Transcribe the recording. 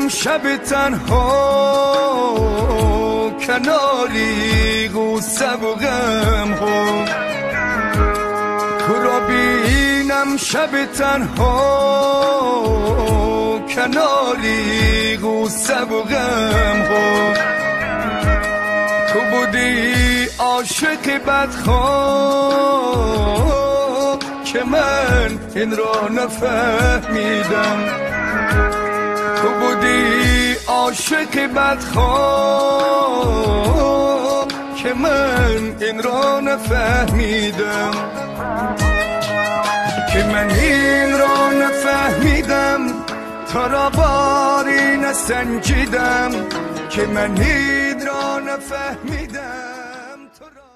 شب تنها کناری غصه و غم ها تو را بینم شب تنها کناری غصه و غم ها تو بودی عاشق بدخواه که من این را نفهمیدم تو بودی عاشق بدخواه که من این را نفهمیدم که من این را نفهمیدم تا را باری نسنجیدم که من این را نفهمیدم